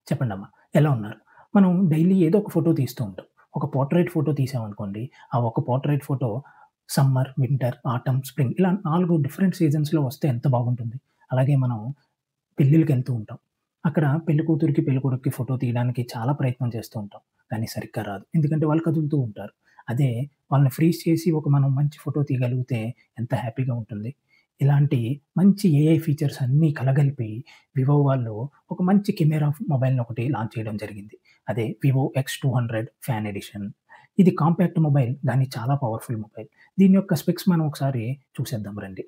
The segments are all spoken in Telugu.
చెప్పండమ్మా. ఎలా ఉన్నారు? మనం డైలీ ఏదో ఒక ఫోటో తీస్తూ ఉంటాం. ఒక పోర్ట్రెయిట్ ఫోటో తీసామనుకోండి, ఆ ఒక portrait photo summer, winter, atom, spring ఇలా 4 డిఫరెంట్ సీజన్స్‌లో వస్తే ఎంత బాగుంటుంది. అలాగే మనం పెళ్ళిళ్ళకెళ్తూ ఉంటాం. అక్కడ పెళ్లి కూతురికి, పెళ్ళికొడుక్కి ఫోటో తీయడానికి చాలా ప్రయత్నం చేస్తూ ఉంటాం. కానీ సరిగ్గా రాదు. ఎందుకంటే వాళ్ళు కదులుతూ ఉంటారు. అదే వాళ్ళని ఫ్రీజ్ చేసి మనం మంచి ఫోటో తీయగలిగితే ఎంత హ్యాపీగా ఉంటుంది. ఇలాంటి మంచి ఏఐ ఫీచర్స్ అన్నీ కలగలిపి వివో వాళ్ళు ఒక మంచి కెమెరా మొబైల్‌ని ఒకటి లాంచ్ చేయడం జరిగింది. అదే వివో X200 ఫ్యాన్ ఎడిషన్. ఇది కాంపాక్ట్ మొబైల్ గానీ చాలా పవర్‌ఫుల్ మొబైల్. దీని యొక్క స్పెక్స్ మనం ఒకసారి చూసేద్దాం రండి.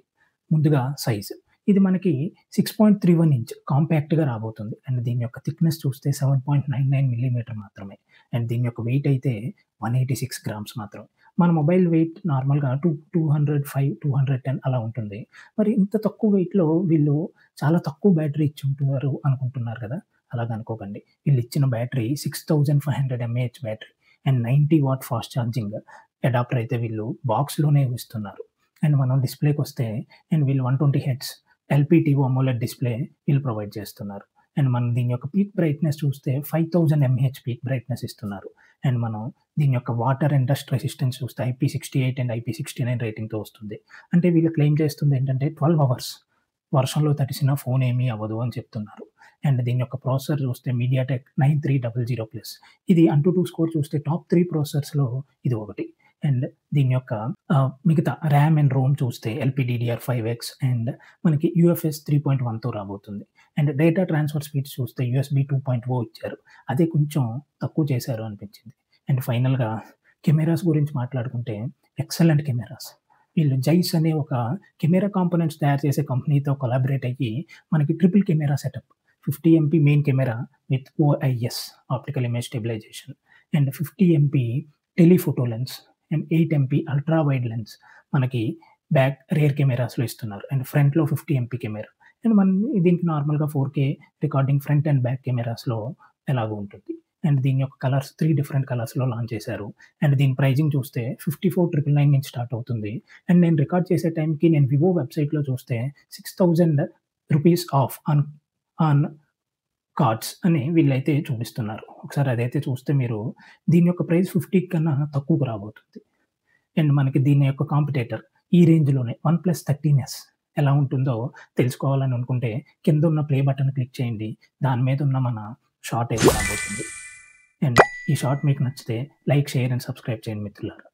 ముందుగా సైజ్. ఇది మనకి 6.31 ఇంచ్ కాంపాక్ట్‌గా రాబోతుంది. అండ్ దీని యొక్క థిక్‌నెస్ చూస్తే 7.99 మిల్లీమీటర్ మాత్రమే. అండ్ దీని యొక్క వెయిట్ అయితే 186 గ్రామ్స్ మాత్రమే. మన మొబైల్ వెయిట్ నార్మల్‌గా 205, 210 అలా ఉంటుంది. మరి ఇంత తక్కువ వెయిట్‌లో వీళ్ళు చాలా తక్కువ బ్యాటరీ ఇచ్చుంటారు అనుకుంటున్నారు కదా! అలాగనుకోకండి. వీళ్ళిచ్చిన battery 6500 mAh battery and 90 watt fast charging adapter అయితే వీళ్ళు బాక్స్‌లోనే ఇస్తున్నారు. అండ్ మనం డిస్‌ప్లేకొస్తే అండ్ వీళ్ళు 120 హెర్ట్జ్ ఎల్‌పిటిఓ అమోలెడ్ డిస్‌ప్లే వీళ్ళు ప్రొవైడ్ చేస్తున్నారు. అండ్ మనం దీని యొక్క పీక్ బ్రైట్‌నెస్ చూస్తే 5000 ఎంఏహెచ్ పీక్ బ్రైట్‌నెస్ ఇస్తున్నారు. అండ్ మనం దీని యొక్క వాటర్ అండ్ డస్ట్ రెసిస్టెన్స్ చూస్తే IP68 అండ్ IP69 రేటింగ్‌తో వస్తుంది. అంటే వీళ్ళు క్లెయిమ్ చేస్తుంది ఏంటంటే 12 అవర్స్ వర్షంలో తడిసినా ఫోన్ ఏమీ అవ్వదు అని చెప్తున్నారు. అండ్ దీని యొక్క ప్రాసెసర్ చూస్తే మీడియాటెక్ 9300 ఇది AnTuTu స్కోర్ చూస్తే టాప్ 3 ప్రాసెసర్స్‌లో ఇది ఒకటి. అండ్ దీని యొక్క మిగతా ర్యామ్ అండ్ రోమ్ చూస్తే LPDDR5X అండ్ మనకి యూఎఫ్ఎస్ 3.1తో రాబోతుంది. అండ్ డేటా ట్రాన్స్‌ఫర్ స్పీడ్స్ చూస్తే యూఎస్‌బి 2.0 ఇచ్చారు. అదే కొంచెం తక్కువ చేశారు అనిపించింది. అండ్ ఫైనల్‌గా కెమెరాస్ గురించి మాట్లాడుకుంటే ఎక్సలెంట్ కెమెరాస్. వీళ్ళు జైస్ అనే ఒక కెమెరా కాంపోనెంట్స్ తయారు చేసే కంపెనీతో కొలాబరేట్ అయ్యి మనకి triple camera setup 50 MP main camera with OIS optical image stabilisation and 50 MP telephoto lens and 8 MP ultra wide lens మనకి బ్యాక్ రియర్ కెమెరాస్‌లో ఇస్తున్నారు. అండ్ ఫ్రంట్‌లో 50 ఎంపీ కెమెరా. అండ్ దీనికి నార్మల్‌గా 4K recording front and back కెమెరాస్‌లో ఎలాగో ఉంటుంది. అండ్ దీని యొక్క కలర్స్ 3 డిఫరెంట్ కలర్స్‌లో లాంచ్ చేశారు. అండ్ దీని ప్రైజింగ్ చూస్తే 54,999 నుంచి స్టార్ట్ అవుతుంది. అండ్ నేను రికార్డ్ చేసే టైంకి నేను వివో వెబ్‌సైట్‌లో చూస్తే 6000 రూపీస్ ఆఫ్ ఆన్ కార్డ్స్ అని వీళ్ళైతే చూపిస్తున్నారు. ఒకసారి అదైతే చూస్తే మీరు దీని యొక్క ప్రైస్ 50 కన్నా తక్కువకు రాబోతుంది. అండ్ మనకి దీని యొక్క కాంపిటీటర్ ఈ రేంజ్‌లోనే వన్‌ప్లస్ 13S ఎలా ఉంటుందో తెలుసుకోవాలని అనుకుంటే కిందున్న ప్లే బటన్ క్లిక్ చేయండి. దాని మీద ఉన్న మన షార్ట్ అయితే రాబోతుంది. అండ్ ఈ షార్ట్ మీకు నచ్చితే లైక్, షేర్ అండ్ సబ్స్క్రైబ్ చేయండి మిత్రులారా.